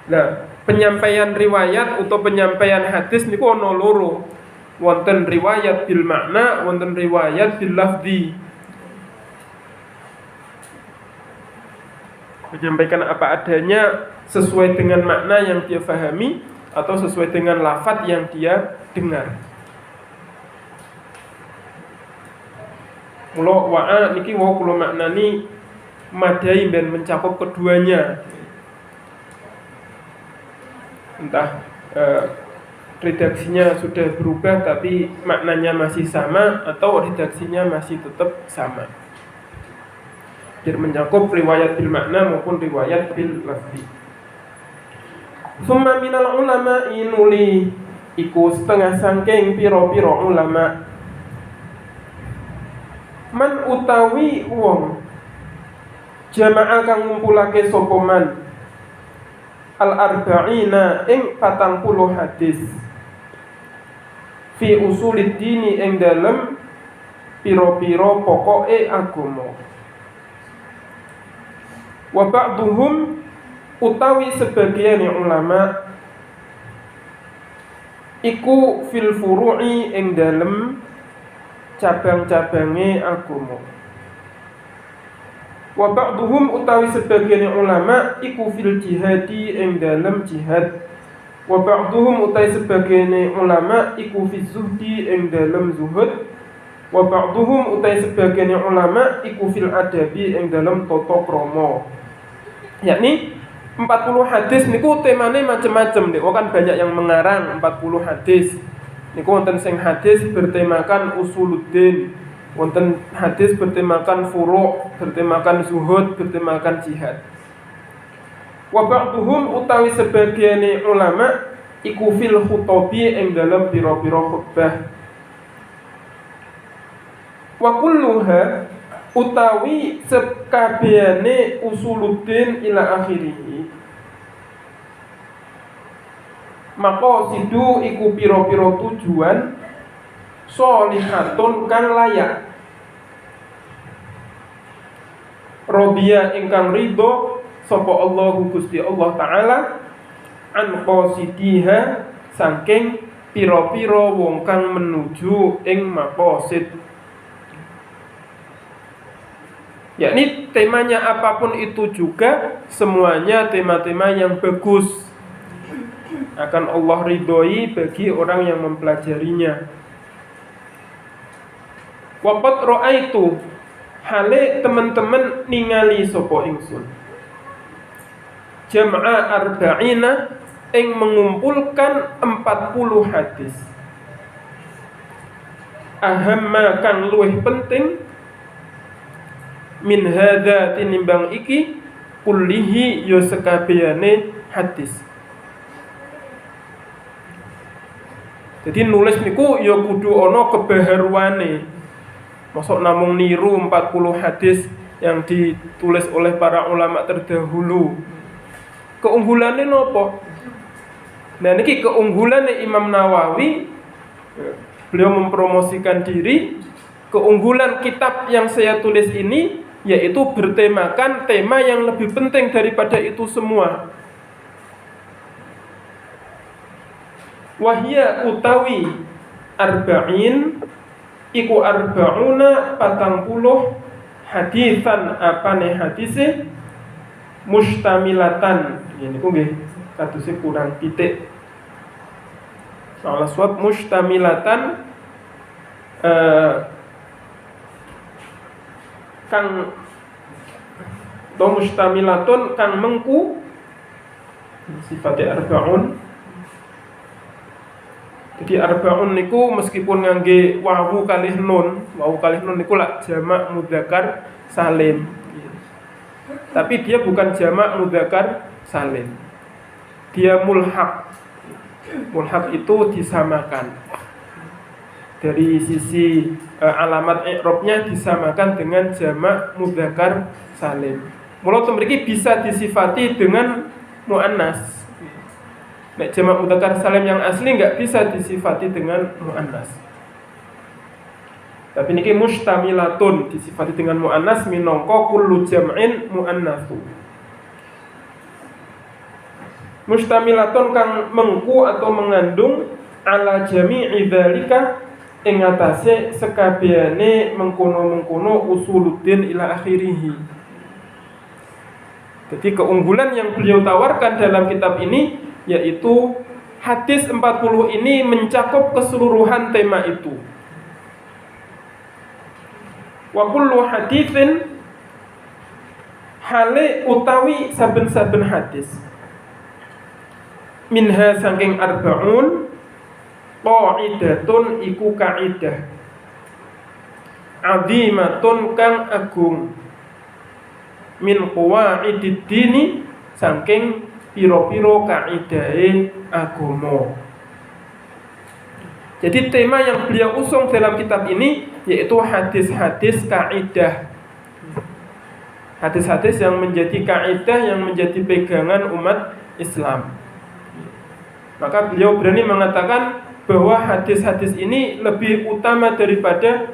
Nah, penyampaian riwayat atau penyampaian hadis niku ana loro. Wonten riwayat bil makna, wonten riwayat bil lafzi. Menyampaikan apa adanya sesuai dengan makna yang dia fahami atau sesuai dengan lafaz yang dia dengar. Mula wa'a niki wau kula maknani madai ben mencakup keduanya. Entah redaksinya sudah berubah tapi maknanya masih sama atau redaksinya masih tetap sama. Biar mencakup riwayat bil makna maupun riwayat bil lafzi. Summa minal ulama inuli iku setengah sangking piro-piro ulama man utawi wong jamaah kang ngumpulake sapa man al-arba'ina ing 40 hadis fi usulid dini ing dalem piro-piro pokoke agama. Wa ba'duhum utawi sebagian ulama iku fil furu'i ing dalem cabang-cabange agama. Wa ba'duhum utawi sebagian ulama iku fil jihadi ing dalem jihad. Wa ba'duhum utawi sebagian ulama iku fi zuhdi ing dalem zuhud. Wa ba'duhum utawi sebagian ulama iku fil adabi ing dalem tata krama. Yakni 40 hadis niku temane macam-macam nek kan banyak yang mengarang 40 hadis. Niku wonten sing hadis bertemakan usuluddin, wonten hadis bertemakan furu', bertemakan zuhud, bertemakan jihad. Wa ba'duhum utawi sebagian ulama iku fil khutabi ing dalam pira-pira khutbah. Wa kulluha utawi sekabehane usuluddin ila akhirih. Maqasidu iku pira-pira tujuan sholihatun kang layak. Radiya ingkang ridho sapa Allahu Gusti Allah taala an qasidiha saking pira-pira wong kang menuju ing maqasid. Yakni temanya apapun itu juga semuanya tema-tema yang bagus, akan Allah ridhoi bagi orang yang mempelajarinya. Waqad ra'aitu hale teman-teman ningali sapa ingsun jam'a arba'ina ing mengumpulkan 40 hadis ahamma kang luwih penting min hadza tinimbang iki kullihi ya sekabehane hadis. Jadi nulis niku ya kudu ana kebaharuane. Mosok namung niru 40 hadis yang ditulis oleh para ulama terdahulu. Keunggulannya nopo? Nah niki keunggulannya Imam Nawawi, beliau mempromosikan diri. Keunggulan kitab yang saya tulis ini yaitu bertemakan tema yang lebih penting daripada itu semua. Wahya utawi arba'in iku arba'una 40 hadisan apane hadise mustamilatan. Ini ku nggih kaduse kurang titik. Salah suap mustamilatan kang do mustamilatun kang mengku sifatnya arba'un. Jadi arba'un niku meskipun ngangge wawu kalih nun niku lak jamak mudzakkar salim. Tapi dia bukan jamak mudzakkar salim. Dia mulhaq. Mulhaq itu disamakan. Dari sisi alamat i'rabnya disamakan dengan jamak mudzakkar salim. Mula mriki bisa disifati dengan muannas. Nek jamak mudzakkar salim yang asli enggak bisa disifati dengan muannas. Tapi niki mustamilatun disifati dengan muannas minangka kullu jam'in muannatsu. mustamilatun kang mengku atau mengandung ala jami'i dzalika ing atase sekabehane mengkono-mengkono usuluddin ila akhirih. Jadi keunggulan yang beliau tawarkan dalam kitab ini yaitu hadis 40 ini mencakup keseluruhan tema itu. Wa kullu haditsin hale utawi saben-saben hadis minha saking arba'un qaidatun iku kaidah azimatun kang agung min qawaidid dini saking piro-piro kaidahe agama. Jadi tema yang beliau usung dalam kitab ini yaitu hadis-hadis kaidah. Hadis-hadis yang menjadi kaidah, yang menjadi pegangan umat Islam. Maka beliau berani mengatakan bahwa hadis-hadis ini lebih utama daripada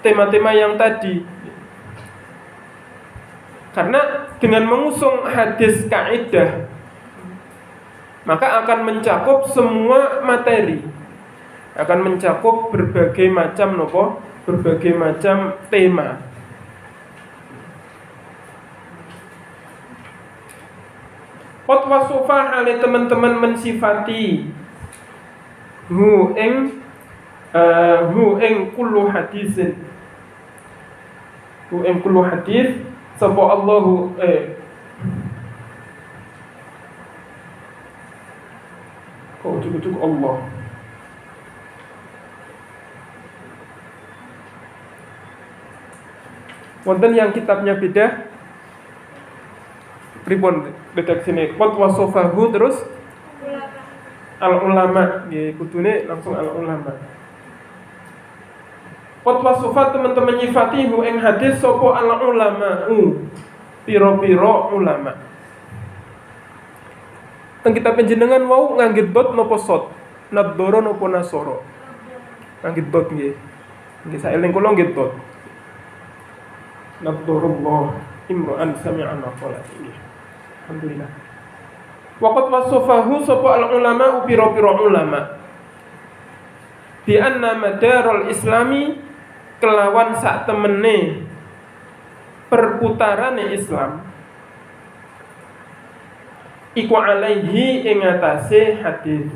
tema-tema yang tadi. Karena dengan mengusung hadis kaidah, maka akan mencakup semua materi, akan mencakup berbagai macam berbagai macam tema. Qad wasofa hale teman-teman mensifati hu ing kullu hadisin, hu ing kullu hadis sapa Allahu kok cukup Allah. Wonten yang kitabnya beda. Pripun deteksine qad wasofahu terus al ulama nggih kudune langsung al ulama. Qad wasofa teman-teman nyifati hu ing hadis sapa al ulama piro-piro ulama. Teng kitab panjenengan wau ngangge dot napa sot? Nadoro napa nasoro? Ngangge dot nggih. Nggih saeling kula nggih dot. Nadorullah imra'an sami'a maqalati. Alhamdulillah. Waqat wasofahu sapa al-ulama pira-pira ulama bi anna madarul islami kelawan sak temene perputarane Islam iku alaihi ing atase hadis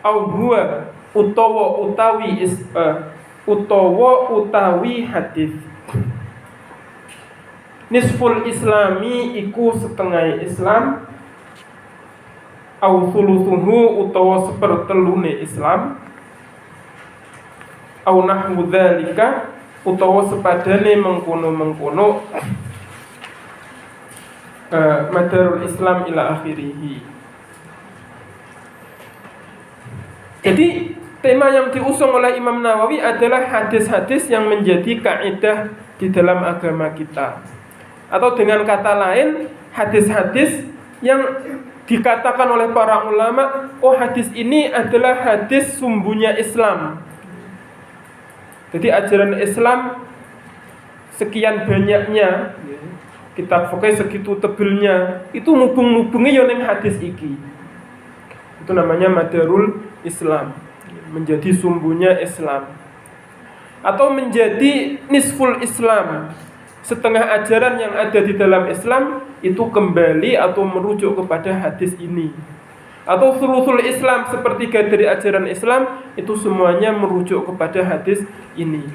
au huwa utawi hadis. Nisful islami iku setengah Islam au thuluthuhu utawa sepertelune Islam au nahwu dzalika utawa sepadane mengkono-mengkono madarul Islam ila akhirih. Jadi tema yang diusung oleh Imam Nawawi adalah hadis-hadis yang menjadi kaidah di dalam agama kita. Atau dengan kata lain, hadis-hadis yang dikatakan oleh para ulama, oh hadis ini adalah hadis sumbunya Islam. Jadi ajaran Islam sekian banyaknya, kitab fikih segitu tebelnya, itu mubung-mubungi yo ning hadis iki. Itu namanya madarul Islam, menjadi sumbunya Islam. Atau menjadi nisful Islam, setengah ajaran yang ada di dalam Islam itu kembali atau merujuk kepada hadis ini. Atau thuluthul Islam, sepertiga dari ajaran Islam itu semuanya merujuk kepada hadis ini.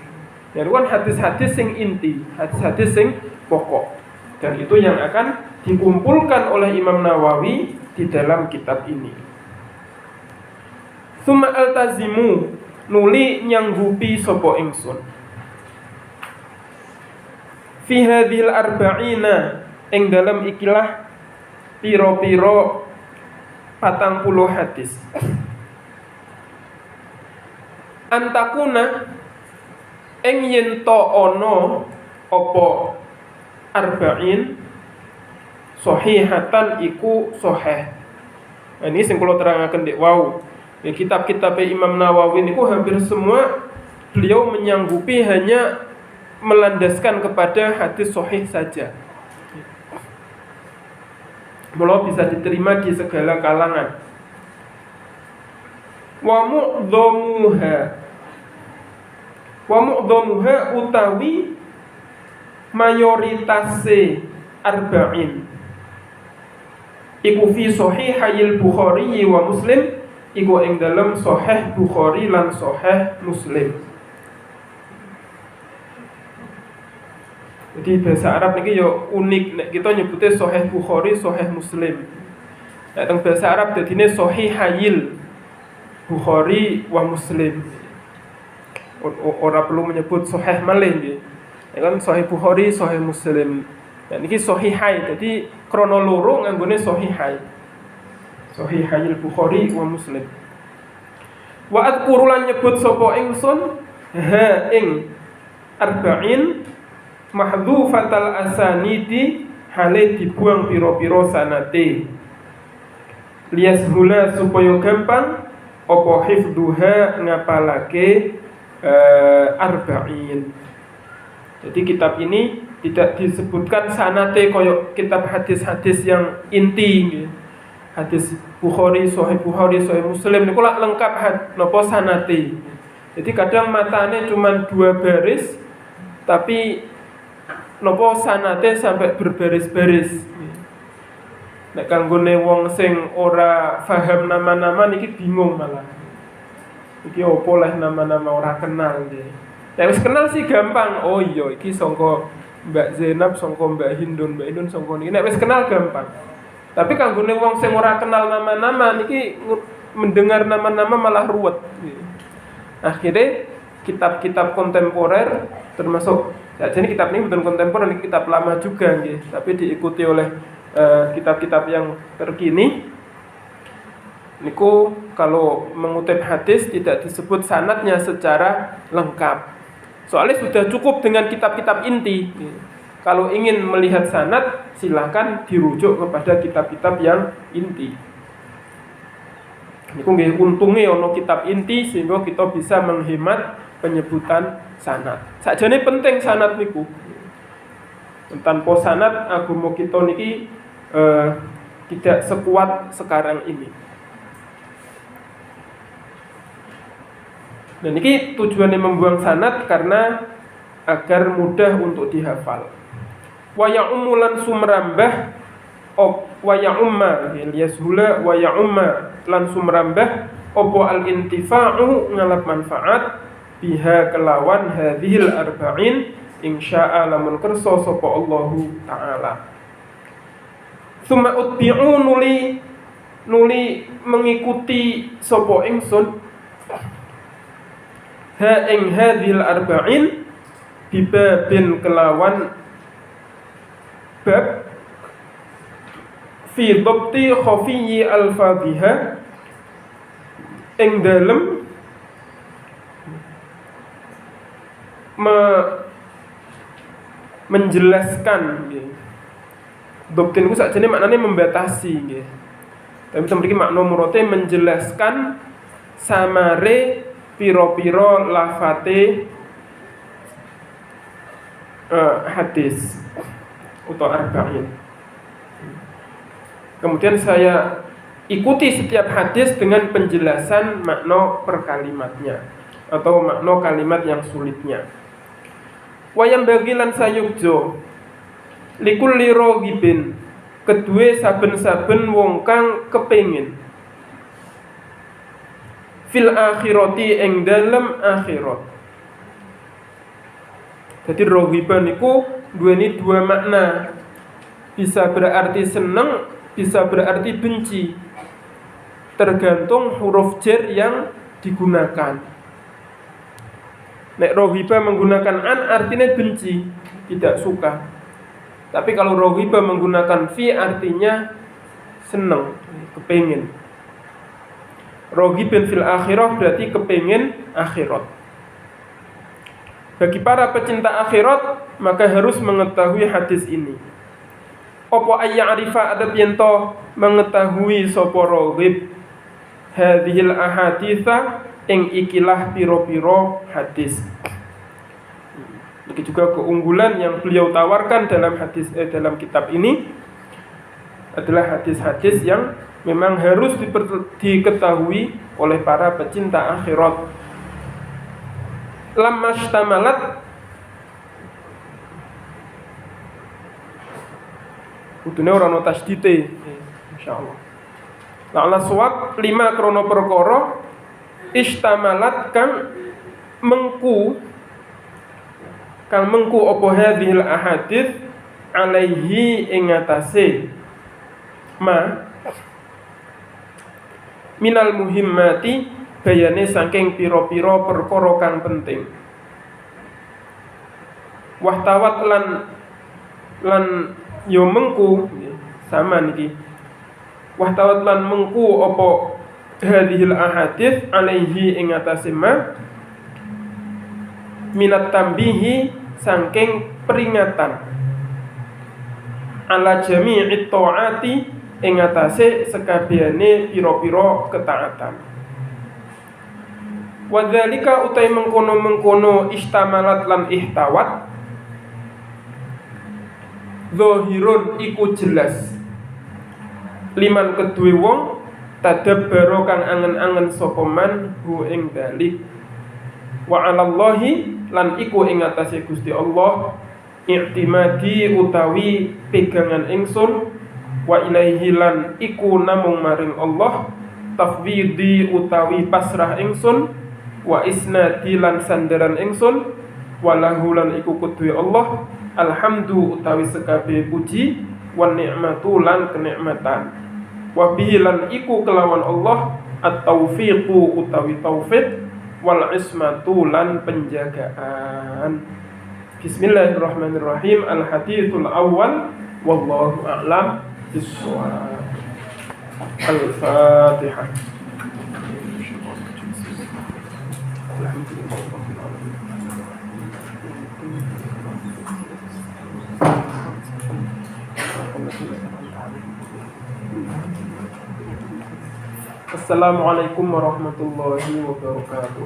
Ya kan hadis-hadis sing inti, hadis-hadis sing pokok. Dan itu yang akan dikumpulkan oleh Imam Nawawi di dalam kitab ini. Summa altazimu nuli nyanggupi sapa ingsun fi hadhil arba'ina ing dalam ikilah piro-piro 40 hadis. Antakuna ing yen to ana apa arba'in sahihatan iku sahih. Ini sing kula terangaken dik wau. Ya, kitab-kitab Imam Nawawi niku hampir semua beliau menyanggupi hanya melandaskan kepada hadis sahih saja. mula bisa diterima di segala kalangan. Wa mu'dhamuha utawi mayoritas arba'in iku fi sahihil Bukhari wa Muslim, iku ing dalam Sahih Bukhari lan Sahih Muslim. Jadi bahasa Arab niki yo unik, nek kita nyebutnya Sahih Bukhari, Sahih Muslim. Nek teng bahasa Arab dadine Sahihil Bukhari wa Muslim. Ora perlu menyebut Sahih malih nggih. Ya kan Sahih Bukhari, Sahih Muslim. Dan niki Sahihai, jadi krono loro nganggone Sahihai. Sahihil Bukhari wa Muslim. Wa adkuru lan nyebut sapa ingsun ha ing arba'in mahdhufatal asanidi hale dibuang pira-pira sanate. Liyashula supaya gampang apa hifdzuha ngapalake arba'in. Jadi kitab ini tidak disebutkan sanate koyok kitab hadis-hadis yang inti. Hadis Bukhari, Sahih Bukhari, Sahih Muslim niku lak lengkap napa sanate. Jadi kadang matane cuma 2 baris tapi napa sanate sampai berbaris-baris. Nek kanggone wong sing ora paham nama-nama niki bingung malah. Iki opo lah nama-nama ora kenal nggih. Nek wis kenal sih gampang. Oh iya iki sangka Mbak Zainab, sangka Mbak Hindun sangka niki. Nek wis kenal gampang. Tapi kanggone wong sing ora kenal nama-nama niki mendengar nama-nama malah ruwet. Akhirnya kitab-kitab kontemporer termasuk jadi kitab ini bukan kontemporer, ini kitab lama juga nggih, tapi diikuti oleh kitab-kitab yang terkini. Niku kalau mengutip hadis tidak disebut sanadnya secara lengkap. Soalnya sudah cukup dengan kitab-kitab inti. Kalau ingin melihat sanad, silakan dirujuk kepada kitab-kitab yang inti. Niku nggih untunge ana kitab inti sehingga kita bisa menghemat penyebutan sanad. Sakjane penting sanad niku. Tanpa sanad agama kita niki tidak sekuat sekarang ini. Dan ini tujuannya membuang sanad karena agar mudah untuk dihafal. Wa ya'umulan sumrambah wa ya'umma liyashula wa ya'umma lan sumrambah apa al-intifa'u ngalap manfaat biha kelawan hadhil arba'in insya'a lamun kersa sapa Allahu taala. Summa utbi'u nuli mengikuti sapa ingsun ha ing hadhil arba'in bibabin kelawan bab fi dhabti khafiyyi al-fadhiha ing dalem menjelaskan nggih. Dhabtin ku sakjane maknane membatasi nggih. Tapi mriki makna murate menjelaskan samare pira-pira lafate hadis atau arba'in. Kemudian saya ikuti setiap hadis dengan penjelasan makna per kalimatnya atau makna kalimat yang sulitnya. Wayam bagilan sayukjo likulli raghibin kedue saben-saben wong kang kepengin fil akhirati ing dalem akhirat. Jadi rohiban niku duweni 2 makna. Bisa berarti seneng, bisa berarti benci. Tergantung huruf jar yang digunakan. Nek rohiba menggunakan an artinya benci, tidak suka. Tapi kalau rohiba menggunakan fi artinya seneng, kepengin. Rohibin fil akhirah berarti kepengin akhirat. Bagi para pecinta akhirat maka harus mengetahui hadis ini. Apa ayya'rifa adat yento mengetahui sapa raghib hadhil ahaditsa ing ikilah piro-piro hadis. Ini juga keunggulan yang beliau tawarkan dalam hadis dalam kitab ini. adalah hadis-hadis yang memang harus diketahui oleh para pecinta akhirat. Lamma shtamalat kudune ora ono tasdite insyaallah. La'ala suwab 5 krono perkara istamalat kang mengku apa hadhil ahadits alaihi ing atase ma minal muhimmati bayane saking pira-pira perkara kang penting. Wahtawat lan yo mengku sama niki. Wahtawat lan mengku apa hadhil ahadits alaihi ing atase ma minat tambihi saking peringatan ala jami'it ta'ati ing atase sekabehane pira-pira ketaatan. Wadzalika utai mengkono-mengkono istamalat lan ihtawat zahirun iku jelas liman kedue wong tadabbaro kang angen-angen sapa man hu ing dalik. Wa 'alallahi lan iku ing atase Gusti Allah i'timadi utawi pegangan ingsun, wa ilaihi lan iku namung maring Allah tafwidi utawi pasrah ingsun, wa isnadi lan sandaran ingsun, walahu lan iku kuduwe Allah alhamdu utawi sekabeh puji, wan ni'matu lan kenikmatan, wa bihi lan iku kelawan Allah at-taufiqu utawi taufik, wal ismatu lan penjagaan. Bismillahirrahmanirrahim. Al-hadithul awal wallahu a'lam bis-shawab. Al-Fatihah. Assalamualaikum warahmatullahi wabarakatuh.